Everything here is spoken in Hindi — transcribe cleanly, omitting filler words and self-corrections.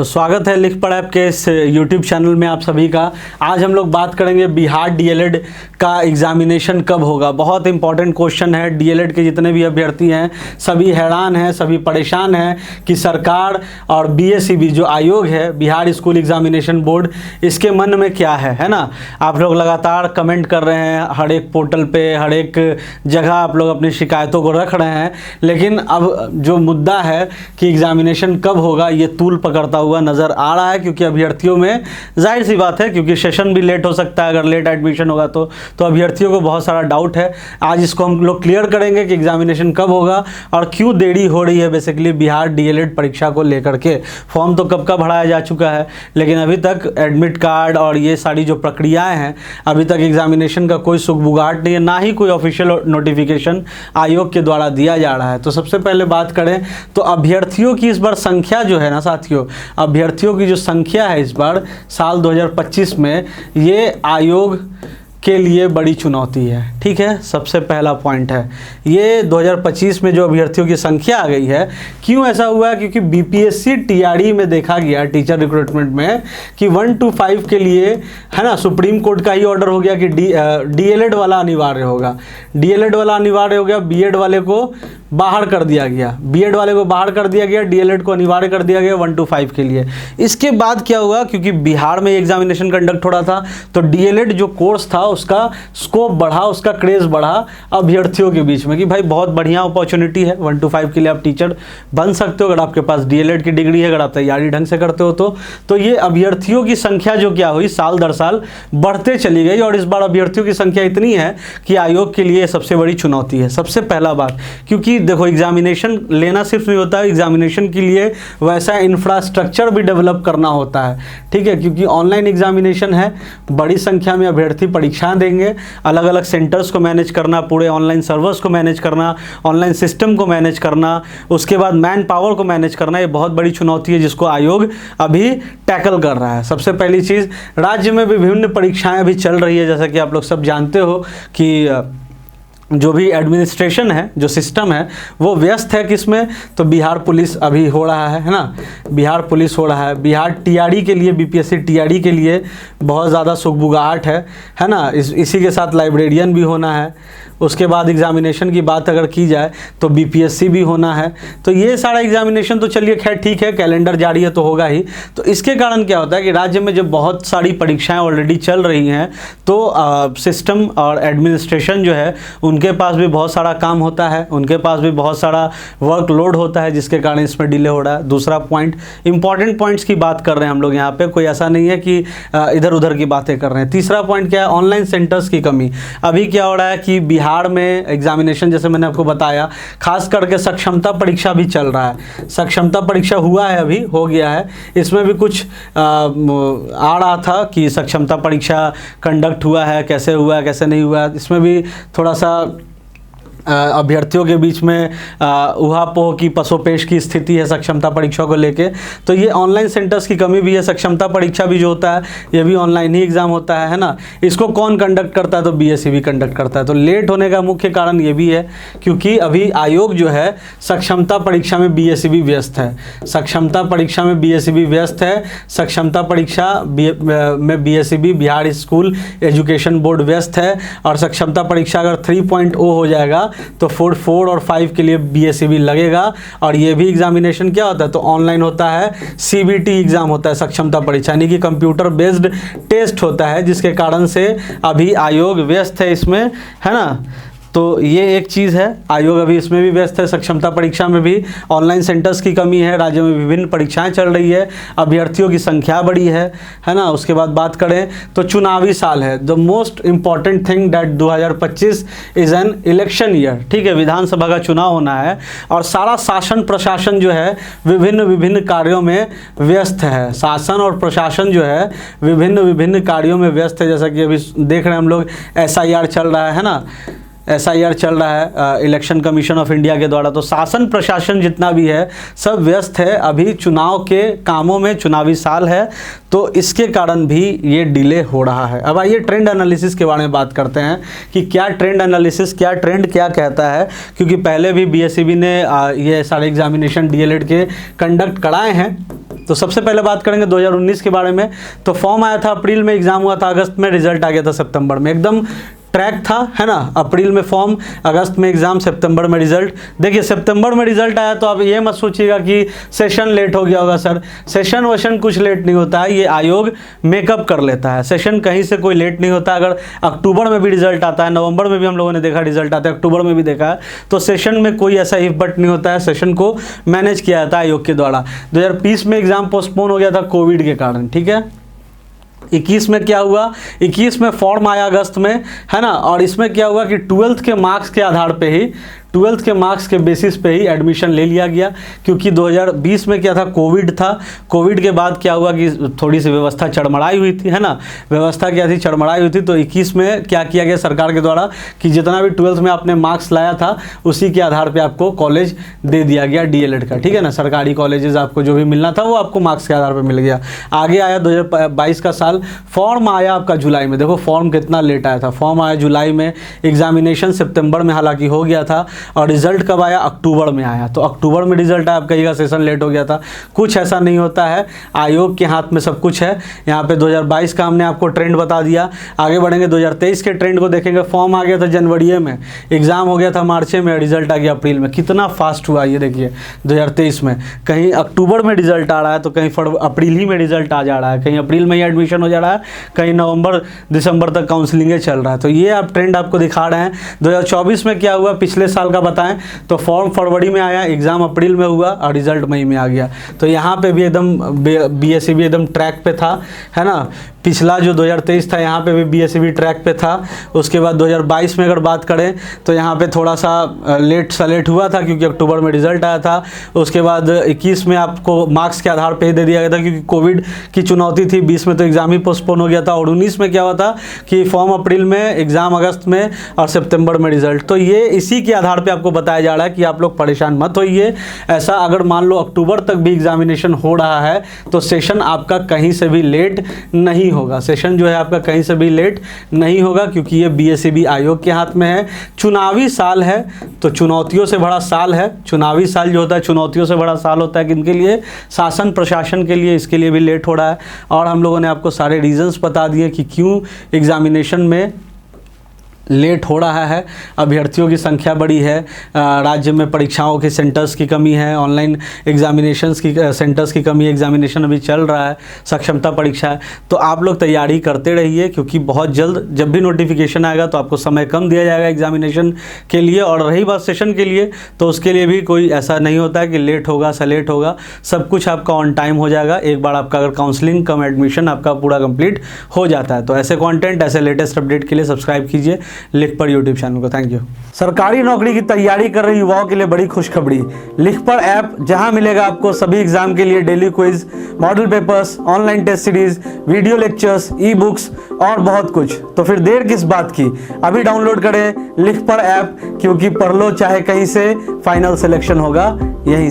तो स्वागत है लिख पढ़ ऐप के इस यूट्यूब चैनल में आप सभी का। आज हम लोग बात करेंगे बिहार डीएलएड का एग्जामिनेशन कब होगा। बहुत इंपॉर्टेंट क्वेश्चन है। डीएलएड के जितने भी अभ्यर्थी हैं सभी हैरान हैं, सभी परेशान हैं कि सरकार और बीएसईबी जो आयोग है, बिहार स्कूल एग्जामिनेशन बोर्ड, इसके मन में क्या है ना। आप लोग लगातार कमेंट कर रहे हैं, हर एक पोर्टल पे, हर एक जगह आप लोग अपनी शिकायतों को रख रहे हैं, लेकिन अब जो मुद्दा है कि एग्जामिनेशन कब होगा ये तूल पकड़ता हुआ नज़र आ रहा है। क्योंकि अभ्यर्थियों में जाहिर सी बात है, क्योंकि सेशन भी लेट हो सकता है, अगर लेट एडमिशन होगा तो अभ्यर्थियों को बहुत सारा डाउट है। आज इसको हम लोग क्लियर करेंगे कि एग्जामिनेशन कब होगा और क्यों देरी हो रही है बेसिकली बिहार डीएलएड परीक्षा को लेकर के। फॉर्म तो कब का भराया जा चुका है, लेकिन अभी तक एडमिट कार्ड और ये सारी जो प्रक्रियाएँ हैं, अभी तक एग्जामिनेशन का कोई सुगबुगाहट नहीं है, ना ही कोई ऑफिशियल नोटिफिकेशन आयोग के द्वारा दिया जा रहा है। तो सबसे पहले बात करें तो अभ्यर्थियों की इस बार संख्या जो है ना साथियों, अभ्यर्थियों की जो संख्या है इस बार साल 2025 में, ये आयोग के लिए बड़ी चुनौती है। ठीक है, सबसे पहला पॉइंट है ये 2025 में जो अभ्यर्थियों की संख्या आ गई है। क्यों ऐसा हुआ है? क्योंकि बीपीएससी टीआरई में देखा गया टीचर रिक्रूटमेंट में कि 1 to 5 के लिए है ना, सुप्रीम कोर्ट का ही ऑर्डर हो गया कि डीएलएड वाला अनिवार्य होगा। डीएलएड वाला अनिवार्य हो गया, बीएड वाले को बाहर कर दिया गया, बीएड वाले को बाहर कर दिया गया, डीएलएड को अनिवार्य कर दिया गया 1 to 5 के लिए। इसके बाद क्या हुआ, क्योंकि बिहार में एग्जामिनेशन कंडक्ट हो रहा था तो डीएलएड जो कोर्स था उसका स्कोप बढ़ा, उसका क्रेज बढ़ा अभ्यर्थियों के बीच में कि भाई बहुत बढ़िया अपॉर्चुनिटी है, 1 to 5 के लिए आप टीचर बन सकते हो अगर आपके पास डीएलएड की डिग्री है, अगर आप तैयारी ढंग से करते हो तो ये अभ्यर्थियों की संख्या जो क्या हुई साल दर साल बढ़ते चली गई। और इस बार अभ्यर्थियों की संख्या इतनी है कि आयोग के लिए सबसे बड़ी चुनौती है। सबसे पहला बात, क्योंकि देखो एग्जामिनेशन लेना सिर्फ नहीं होता है, एग्जामिनेशन के लिए वैसा इंफ्रास्ट्रक्चर भी डेवलप करना होता है। ठीक है, क्योंकि ऑनलाइन एग्जामिनेशन है, बड़ी संख्या में अभ्यर्थी परीक्षाएं देंगे, अलग अलग सेंटर्स को मैनेज करना, पूरे ऑनलाइन सर्वर्स को मैनेज करना, ऑनलाइन सिस्टम को मैनेज करना, उसके बाद मैन पावर को मैनेज करना, ये बहुत बड़ी चुनौती है जिसको आयोग अभी टैकल कर रहा है। सबसे पहली चीज़, राज्य में विभिन्न परीक्षाएं अभी चल रही है, जैसा कि आप लोग सब जानते हो कि जो भी एडमिनिस्ट्रेशन है, जो सिस्टम है, वो व्यस्त है किसमें, तो बिहार पुलिस अभी हो रहा है ना, बिहार पुलिस हो रहा है। बिहार टीआरई के लिए, बीपीएससी टीआरई के लिए बहुत ज़्यादा सुगबुगाहट है ना। इसी के साथ लाइब्रेरियन भी होना है। उसके बाद एग्जामिनेशन की बात अगर की जाए तो बीपीएससी भी होना है। तो ये सारा एग्जामिनेशन तो चलिए खैर ठीक है, कैलेंडर जारी है तो होगा ही। तो इसके कारण क्या होता है कि राज्य में जब बहुत सारी परीक्षाएं ऑलरेडी चल रही हैं तो सिस्टम और एडमिनिस्ट्रेशन जो है उनके पास भी बहुत सारा काम होता है, उनके पास भी बहुत सारा वर्कलोड होता है, जिसके कारण इसमें डिले हो रहा है। दूसरा पॉइंट, इंपॉर्टेंट पॉइंट्स की बात कर रहे हैं हम लोग यहाँ पे, कोई ऐसा नहीं है कि इधर उधर की बातें कर रहे हैं। तीसरा पॉइंट क्या है, ऑनलाइन सेंटर्स की कमी। अभी क्या हो रहा है कि बिहार में एग्जामिनेशन, जैसे मैंने आपको बताया, खास करके सक्षमता परीक्षा भी चल रहा है। सक्षमता परीक्षा हुआ है, अभी हो गया है, इसमें भी कुछ आ रहा था कि सक्षमता परीक्षा कंडक्ट हुआ है, कैसे हुआ है कैसे नहीं हुआ है, इसमें भी थोड़ा सा अभ्यर्थियों के बीच में उहापोह की पसोपेश की स्थिति है सक्षमता परीक्षा को लेके। तो ये ऑनलाइन सेंटर्स की कमी भी है। सक्षमता परीक्षा भी जो होता है ये भी ऑनलाइन ही एग्ज़ाम होता है ना। इसको कौन कंडक्ट करता है, तो बीएसईबी कंडक्ट करता है। तो लेट होने का मुख्य कारण ये भी है क्योंकि अभी आयोग जो है सक्षमता परीक्षा में बीएसईबी व्यस्त है, सक्षमता परीक्षा में बीएसईबी व्यस्त है, सक्षमता परीक्षा में BSEB Bihar school education board व्यस्त है। और सक्षमता परीक्षा अगर 3.0 हो जाएगा तो 4 और 5 के लिए बीएसईबी लगेगा। और ये भी एग्जामिनेशन क्या होता है, तो ऑनलाइन होता है, सीबीटी एग्जाम होता है सक्षमता परीक्षा, यानी कि कंप्यूटर बेस्ड टेस्ट होता है, जिसके कारण से अभी आयोग व्यस्त है इसमें, है ना। तो ये एक चीज़ है, आयोग अभी इसमें भी व्यस्त है, सक्षमता परीक्षा में भी। ऑनलाइन सेंटर्स की कमी है, राज्य में विभिन्न परीक्षाएं चल रही है, अभ्यर्थियों की संख्या बड़ी है ना। उसके बाद बात करें तो चुनावी साल है। The most important thing that 2025 is an election year. ठीक है, विधानसभा का चुनाव होना है और सारा शासन प्रशासन जो है विभिन्न कार्यों में व्यस्त है। शासन और प्रशासन जो है विभिन्न कार्यों में व्यस्त है। जैसा कि अभी देख रहे हैं हम लोग, SIR चल रहा है ना, SIR चल रहा है इलेक्शन कमीशन ऑफ इंडिया के द्वारा। तो शासन प्रशासन जितना भी है सब व्यस्त है अभी चुनाव के कामों में, चुनावी साल है, तो इसके कारण भी ये डिले हो रहा है। अब आइए ट्रेंड एनालिसिस के बारे में बात करते हैं कि क्या ट्रेंड एनालिसिस, क्या ट्रेंड क्या कहता है। क्योंकि पहले भी बीएसईबी ने ये सारे एग्जामिनेशन डीएलएड के कंडक्ट कराए हैं तो सबसे पहले बात करेंगे 2019 के बारे में। तो फॉर्म आया था अप्रैल में, एग्जाम हुआ था अगस्त में, रिजल्ट आ गया था सितंबर में, एकदम ट्रैक था, है ना। अप्रैल में फॉर्म, अगस्त में एग्जाम, सितंबर में रिजल्ट। देखिए सितंबर में रिजल्ट आया तो आप ये मत सोचिएगा कि सेशन लेट हो गया होगा सर, सेशन वेशन कुछ लेट नहीं होता है, ये आयोग मेकअप कर लेता है, सेशन कहीं से कोई लेट नहीं होता। अगर अक्टूबर में भी रिजल्ट आता है, नवंबर में भी हम लोगों ने देखा रिजल्ट आता है, अक्टूबर में भी देखा है, तो सेशन में कोई ऐसा इफ बट नहीं होता है, सेशन को मैनेज किया जाता है आयोग के द्वारा। 2020 में एग्जाम पोस्टपोन हो गया था कोविड के कारण, ठीक है। 21 में क्या हुआ, 21 में फॉर्म आया अगस्त में, है ना। और इसमें क्या हुआ कि 12th के मार्क्स के आधार पे ही, 12th के मार्क्स के बेसिस पे ही एडमिशन ले लिया गया, क्योंकि 2020 में क्या था, कोविड था। कोविड के बाद क्या हुआ कि थोड़ी सी व्यवस्था चरमराई हुई थी, है ना, व्यवस्था क्या थी, चरमराई हुई थी। तो 21 में क्या किया गया सरकार के द्वारा कि जितना भी 12th में आपने मार्क्स लाया था उसी के आधार पर आपको कॉलेज दे दिया गया DLED का, ठीक है ना। सरकारी कॉलेजेस आपको जो भी मिलना था वो आपको मार्क्स के आधार पर मिल गया। आगे आया 2022 का साल, फॉर्म आया आपका जुलाई में। देखो फॉर्म कितना लेट आया था, फॉर्म आया जुलाई में, एग्जामिनेशन सितंबर में हालांकि हो गया था, और रिजल्ट कब आया, अक्टूबर में आया। तो अक्टूबर में रिजल्ट आया, आप कहिएगा सेशन लेट हो गया था, कुछ ऐसा नहीं होता है, आयोग के हाथ में सब कुछ है। यहाँ पे 2022 का हमने आपको ट्रेंड बता दिया। आगे बढ़ेंगे 2023 के ट्रेंड को देखेंगे। फॉर्म आ गया था जनवरी में, एग्जाम हो गया था मार्च में, रिजल्ट आ गया अप्रैल में। कितना फास्ट हुआ ये देखिए 2023 में, कहीं अक्टूबर में रिजल्ट आ रहा है तो कहीं अप्रैल ही में रिजल्ट आ जा रहा है, कहीं अप्रैल में ही एडमिशन हो जा रहा है, कहीं नवंबर दिसंबर तक काउंसलिंग चल रहा है। तो ये आप ट्रेंड आपको दिखा रहे हैं। 2024 में क्या हुआ, पिछले साल का बताएं तो फॉर्म फरवरी में आया, एग्जाम अप्रैल में हुआ और रिजल्ट मई में आ गया। तो यहाँ पे भी एकदम BSEB एकदम ट्रैक पे था, है ना। पिछला जो 2023 था यहाँ पे भी BSEB ट्रैक पे था। उसके बाद 2022 में अगर बात करें तो यहाँ पे थोड़ा सा लेट हुआ था क्योंकि अक्टूबर में रिजल्ट आया था। उसके बाद 21 में आपको मार्क्स के आधार पे ही दे दिया गया था क्योंकि कोविड की चुनौती थी। 20 में तो एग्जाम ही पोस्टपोन हो गया था, और 19 में क्या हुआ था कि फॉर्म अप्रैल में, एग्जाम अगस्त में और सितंबर में रिजल्ट। तो ये इसी के आधार पर आपको बताया जा रहा है कि आप लोग परेशान मत होइए। ऐसा अगर मान लो अक्टूबर तक भी एग्जामिनेशन हो रहा है तो सेशन आपका कहीं से भी लेट नहीं होगा, सेशन जो है आपका कहीं से भी लेट नहीं होगा, क्योंकि ये BSEB आयोग के हाथ में है। चुनावी साल है तो चुनौतियों से बड़ा साल है। चुनावी साल जो होता है चुनौतियों से बड़ा साल होता है, किनके लिए, शासन प्रशासन के लिए, इसके लिए भी लेट हो रहा है। और हम लोगों ने आपको सारे रीजंस बता दिए कि क्यों एग्जामिनेशन में लेट हो रहा है। अभ्यर्थियों की संख्या बड़ी है, राज्य में परीक्षाओं के सेंटर्स की कमी है, ऑनलाइन एग्जामिनेशंस की सेंटर्स की कमी है, एग्जामिनेशन अभी चल रहा है, सक्षमता परीक्षा है। तो आप लोग तैयारी करते रहिए, क्योंकि बहुत जल्द जब भी नोटिफिकेशन आएगा तो आपको समय कम दिया जाएगा एग्जामिनेशन के लिए। और रही बात सेशन के लिए, तो उसके लिए भी कोई ऐसा नहीं होता है कि लेट होगा सेलेक्ट होगा, सब कुछ आपका ऑन टाइम हो जाएगा। एक बार आपका अगर काउंसलिंग कम एडमिशन आपका पूरा कंप्लीट हो जाता है। तो ऐसे कंटेंट, ऐसे लेटेस्ट अपडेट के लिए सब्सक्राइब कीजिए लिख पर यूट्यूब चैनल को। Thank you. सरकारी नौकरी की तैयारी कर रहे युवाओं के लिए बड़ी खुशखबरी, लिख पर ऐप, जहां मिलेगा आपको सभी एग्जाम के लिए daily quiz, model papers, online test series, video lectures, e books और बहुत कुछ। तो फिर देर किस बात की, अभी डाउनलोड करें लिख पर ऐप, क्योंकि पढ़ लो चाहे कहीं से, फाइनल सिलेक्शन होगा यहीं से।